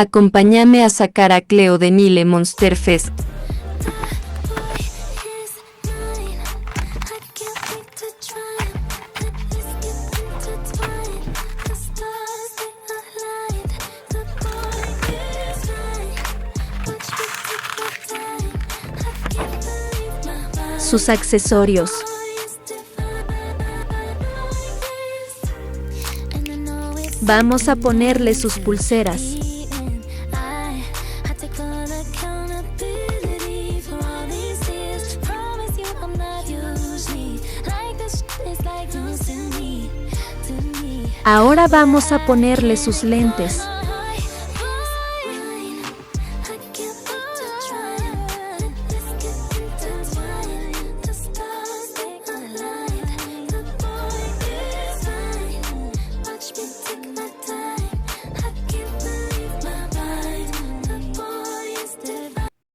Acompáñame a sacar a Cleo de Nile Monster Fest. Sus accesorios. Vamos a ponerle sus pulseras. Ahora vamos a ponerle sus lentes.